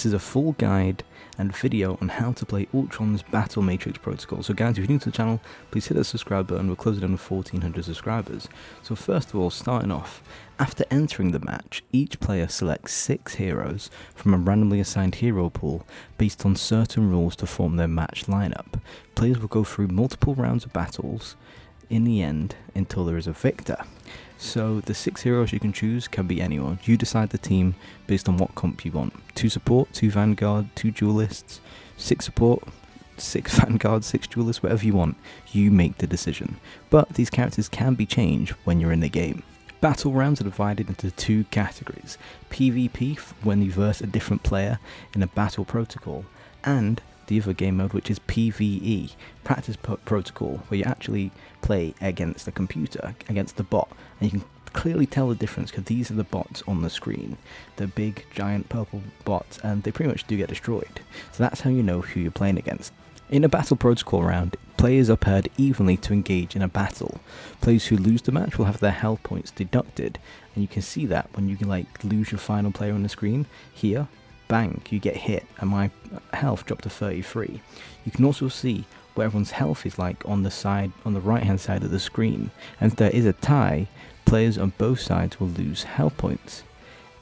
This is a full guide and video on how to play Ultrons Battle Matrix Protocol. So guys, if you're new to the channel, please hit that subscribe button. We're closing in on 1400 subscribers. So first of all, starting off, after entering the match, each player selects 6 heroes from a randomly assigned hero pool based on certain rules to form their match lineup. Players will go through multiple rounds of battles in the end until there is a victor. So the 6 heroes you can choose can be anyone. You decide the team based on what comp you want. 2 support, 2 vanguard, 2 duelists, 6 support, 6 vanguard, 6 duelists, whatever you want. You make the decision. But these characters can be changed when you're in the game. Battle rounds are divided into 2 categories. PvP, when you verse a different player in a battle protocol, and the other game mode, which is PvE, practice protocol, where you actually play against a computer, against the bot, and you can clearly tell the difference because these are the bots on the screen. They're big, giant purple bots, and they pretty much do get destroyed. So that's how you know who you're playing against. In a battle protocol round, players are paired evenly to engage in a battle. Players who lose the match will have their health points deducted, and you can see that when you lose your final player on the screen. Here, bang, you get hit, and my health dropped to 33. You can also see where everyone's health is on the right hand side of the screen, and if there is a tie, players on both sides will lose health points.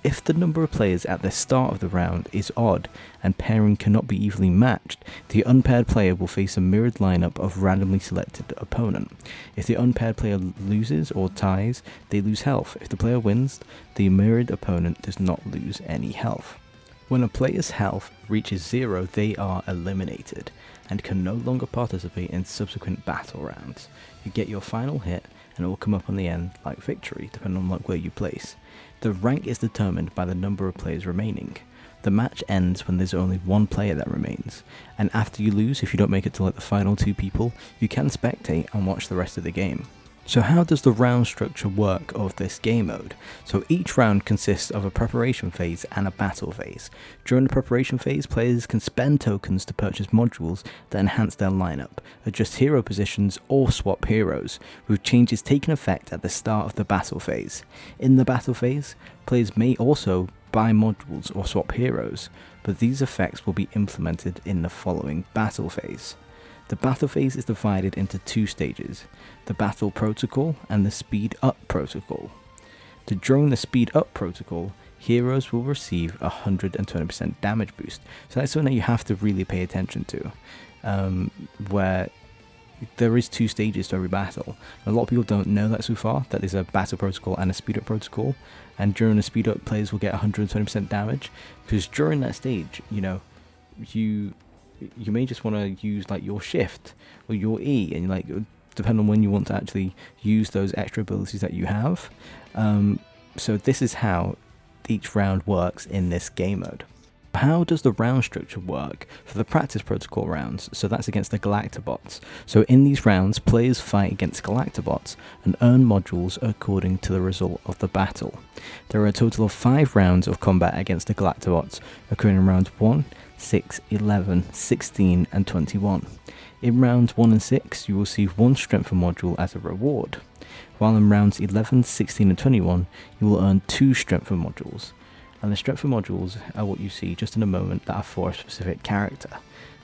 If the number of players at the start of the round is odd and pairing cannot be evenly matched, the unpaired player will face a mirrored lineup of randomly selected opponent. If the unpaired player loses or ties, they lose health. If the player wins, the mirrored opponent does not lose any health. When a player's health reaches 0, they are eliminated and can no longer participate in subsequent battle rounds. You get your final hit and it will come up on the end like victory, depending on where you place. The rank is determined by the number of players remaining. The match ends when there's only 1 player that remains, and after you lose, if you don't make it to the final 2 people, you can spectate and watch the rest of the game. So how does the round structure work of this game mode? So each round consists of a preparation phase and a battle phase. During the preparation phase, players can spend tokens to purchase modules that enhance their lineup, adjust hero positions, or swap heroes, with changes taking effect at the start of the battle phase. In the battle phase, players may also buy modules or swap heroes, but these effects will be implemented in the following battle phase. The battle phase is divided into 2 stages, the battle protocol and the speed up protocol. During the speed up protocol, heroes will receive a 120% damage boost. So that's something that you have to really pay attention to, where there is 2 stages to every battle. A lot of people don't know that so far, that there's a battle protocol and a speed up protocol, and during the speed up, players will get 120% damage, because during that stage, you may just want to use your shift or your E, and depending on when you want to actually use those extra abilities that you have. So this is how each round works in this game mode. How does the round structure work for the practice protocol rounds? So that's against the Galactobots. So in these rounds, players fight against Galactobots and earn modules according to the result of the battle. There are a total of 5 rounds of combat against the Galactobots, occurring in rounds 1, 6, 11, 16 and 21. In rounds 1 and 6, you will receive 1 strength module as a reward, while in rounds 11, 16 and 21, you will earn 2 strength modules. And the strength modules are what you see just in a moment that are for a specific character.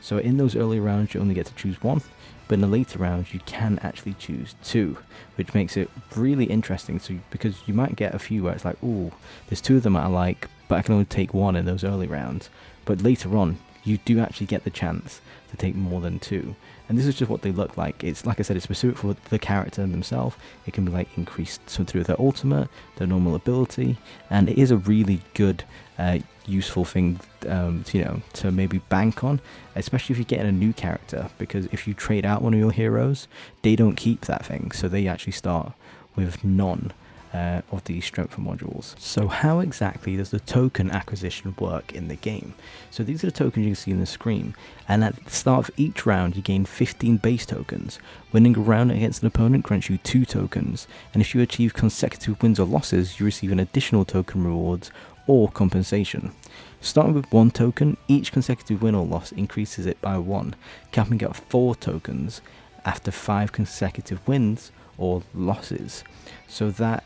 So in those early rounds you only get to choose 1, but in the later rounds you can actually choose 2, which makes it really interesting. So because you might get a few where it's ooh, there's 2 of them I like, but I can only take 1 in those early rounds. But later on, you do actually get the chance to take more than 2. And this is just what they look like. It's like I said, it's specific for the character themselves. It can be increased through their ultimate, their normal ability, and it is a really good, useful thing to maybe bank on, especially if you're getting a new character, because if you trade out one of your heroes, they don't keep that thing, so they actually start with none of these strength modules. So how exactly does the token acquisition work in the game? So these are the tokens you can see on the screen, and at the start of each round you gain 15 base tokens. Winning a round against an opponent grants you 2 tokens, and if you achieve consecutive wins or losses, you receive an additional token rewards or compensation. Starting with 1 token, each consecutive win or loss increases it by 1, capping at 4 tokens after 5 consecutive wins or losses. So that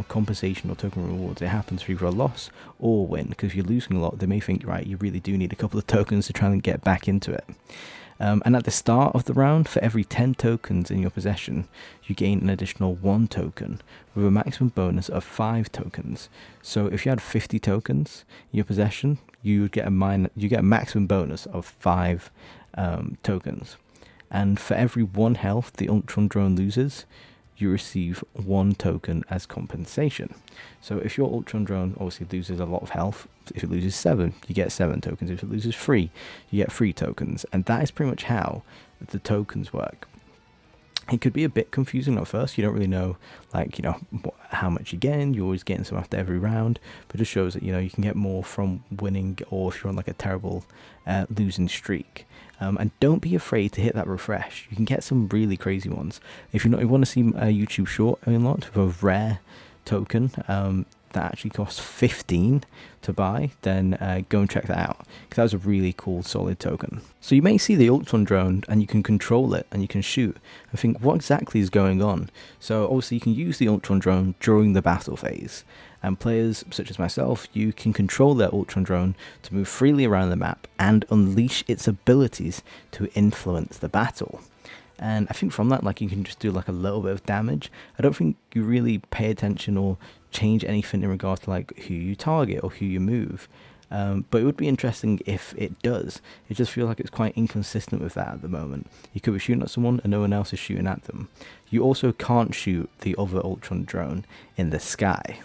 compensation or token rewards. It happens for either a loss or win, because if you're losing a lot, they may think, right, you really do need a couple of tokens to try and get back into it. And at the start of the round, for every 10 tokens in your possession, you gain an additional 1 token with a maximum bonus of 5 tokens. So if you had 50 tokens in your possession, you would get a maximum bonus of 5 tokens. And for every 1 health the Ultron drone loses, you receive 1 token as compensation. So if your Ultron drone obviously loses a lot of health, if it loses 7, you get 7 tokens. If it loses 3, you get 3 tokens. And that is pretty much how the tokens work. It could be a bit confusing at first. You don't really know, how much you're getting. You're always getting some after every round, but it just shows that, you can get more from winning, or if you're on like a terrible losing streak. And don't be afraid to hit that refresh. You can get some really crazy ones. If you want to see a YouTube short unlocked with a rare token that actually costs 15 to buy, then go and check that out, because that was a really cool solid token. So you may see the Ultron drone and you can control it and you can shoot and think, what exactly is going on? So obviously you can use the Ultron drone during the battle phase, and players such as myself, you can control their Ultron drone to move freely around the map and unleash its abilities to influence the battle. And I think from that, you can just do a little bit of damage. I don't think you really pay attention or change anything in regards to who you target or who you move. But it would be interesting if it does. It just feels like it's quite inconsistent with that at the moment. You could be shooting at someone and no one else is shooting at them. You also can't shoot the other Ultron drone in the sky.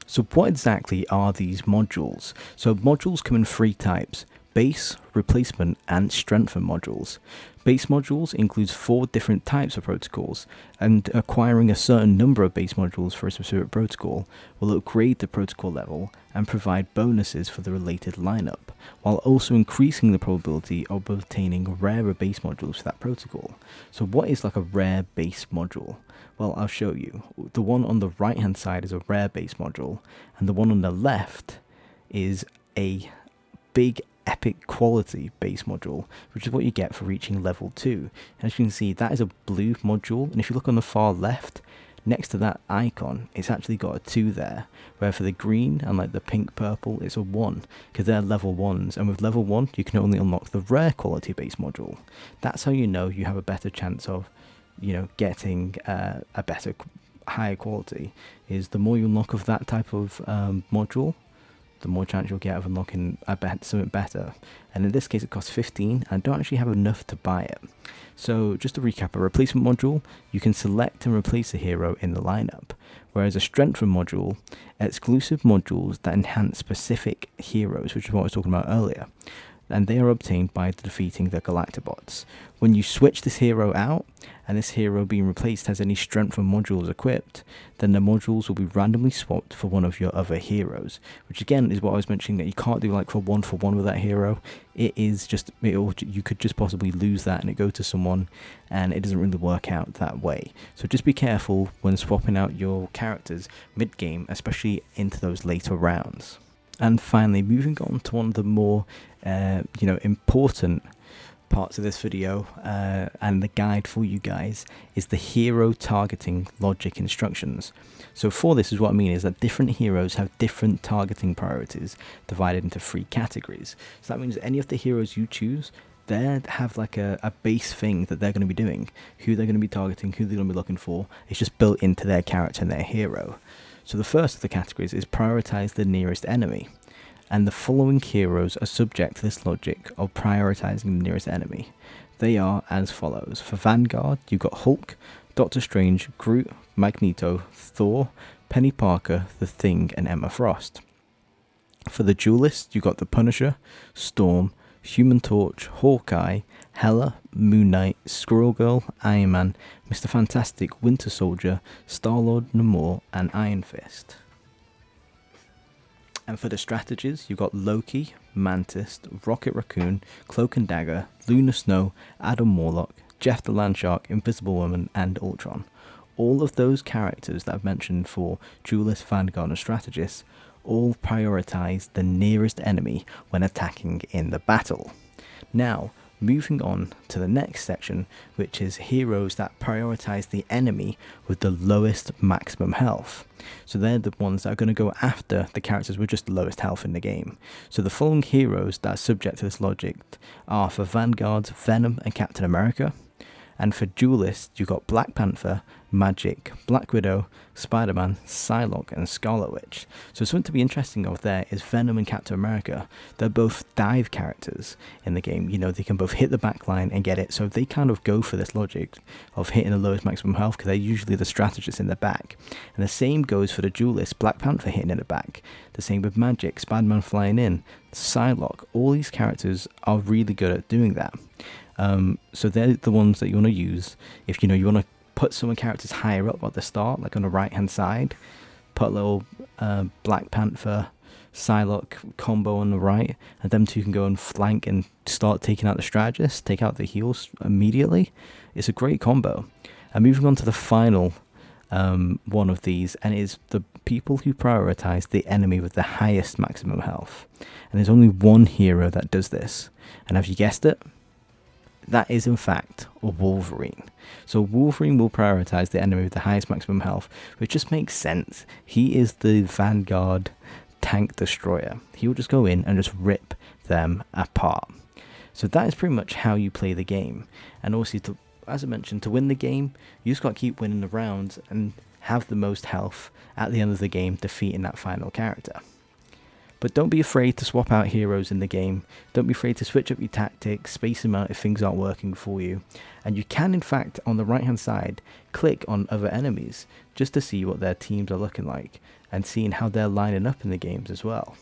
So what exactly are these modules? So modules come in 3 types: base, replacement, and strengthen modules. Base modules includes 4 different types of protocols, and acquiring a certain number of base modules for a specific protocol will upgrade the protocol level and provide bonuses for the related lineup, while also increasing the probability of obtaining rarer base modules for that protocol. So what is a rare base module? Well, I'll show you. The one on the right hand side is a rare base module, and the one on the left is a big epic quality base module, which is what you get for reaching level 2. As you can see, that is a blue module, and if you look on the far left, next to that icon, it's actually got a 2 there, where for the green and the pink purple, it's a 1, because they're level 1s, and with level 1, you can only unlock the rare quality base module. That's how you know you have a better chance of, getting a better, higher quality, is the more you unlock of that type of module, the more chance you'll get of unlocking something better. And in this case it costs 15, and I don't actually have enough to buy it. So just to recap, a replacement module, you can select and replace a hero in the lineup, whereas a strengthen module, exclusive modules that enhance specific heroes, which is what I was talking about earlier, and they are obtained by defeating the Galactobots. When you switch this hero out, and this hero being replaced has any strengthen modules equipped, then the modules will be randomly swapped for one of your other heroes, which again is what I was mentioning, that you can't do for one with that hero. It is just, you could just possibly lose that and it go to someone, and it doesn't really work out that way. So just be careful when swapping out your characters mid-game, especially into those later rounds. And finally, moving on to one of the more important parts of this video and the guide for you guys, is the hero targeting logic instructions. So for this, is what I mean is that different heroes have different targeting priorities divided into 3 categories. So that means any of the heroes you choose, they have a base thing that they're going to be doing, who they're going to be targeting, who they're going to be looking for. It's just built into their character and their hero. So the first of the categories is prioritize the nearest enemy. And the following heroes are subject to this logic of prioritizing the nearest enemy. They are as follows. For Vanguard, you've got Hulk, Doctor Strange, Groot, Magneto, Thor, Penny Parker, The Thing, and Emma Frost. For the Duelist, you've got the Punisher, Storm, Human Torch, Hawkeye, Hela, Moon Knight, Squirrel Girl, Iron Man, Mr. Fantastic, Winter Soldier, Star-Lord, Namor, and Iron Fist. And for the strategies, you've got Loki, Mantis, Rocket Raccoon, Cloak and Dagger, Luna Snow, Adam Warlock, Jeff the Landshark, Invisible Woman, and Ultron. All of those characters that I've mentioned for Duelist, Vanguard, and Strategists all prioritize the nearest enemy when attacking in the battle. Now, moving on to the next section, which is heroes that prioritize the enemy with the lowest maximum health. So they're the ones that are going to go after the characters with just the lowest health in the game. So the following heroes that are subject to this logic are for Vanguards, Venom and Captain America. And for Duelists, you've got Black Panther, Magic, Black Widow, Spider-Man, Psylocke and Scarlet Witch. So something to be interesting of there is Venom and Captain America. They're both dive characters in the game. You know, they can both hit the back line and get it. So they kind of go for this logic of hitting the lowest maximum health because they're usually the strategists in the back. And the same goes for the Duelists, Black Panther hitting in the back. The same with Magic, Spider-Man flying in, Psylocke. All these characters are really good at doing that. So they're the ones that you want to use if you want to put some characters higher up at the start, like on the right hand side. Put a little Black Panther, Psylocke combo on the right, and them two can go and flank and start taking out the strategists, take out the heals immediately. It's a great combo. And moving on to the final one of these, and it is the people who prioritize the enemy with the highest maximum health. And there's only one hero that does this, and have you guessed it? That is in fact Wolverine. So Wolverine will prioritize the enemy with the highest maximum health, which just makes sense. He is the Vanguard tank destroyer. He will just go in and just rip them apart. So that is pretty much how you play the game. And also, as I mentioned, to win the game, you just got to keep winning the rounds and have the most health at the end of the game, defeating that final character. But don't be afraid to swap out heroes in the game. Don't be afraid to switch up your tactics, space them out if things aren't working for you. And you can, in fact, on the right hand side, click on other enemies just to see what their teams are looking like and seeing how they're lining up in the games as well.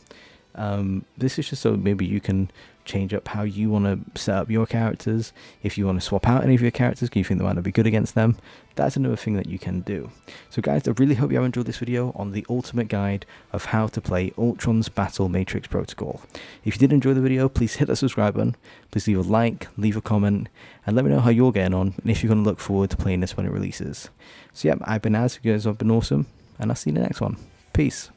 This is just so maybe you can change up how you want to set up your characters. If you want to swap out any of your characters because you think they might not be good against them, that's another thing that you can do. So guys, I really hope you have enjoyed this video on the ultimate guide of how to play Ultron's Battle Matrix Protocol. If you did enjoy the video, please hit that subscribe button, please leave a like, leave a comment, and let me know how you're getting on and if you're going to look forward to playing this when it releases. So yeah, I've been Az, you guys have been awesome, and I'll see you in the next one. Peace.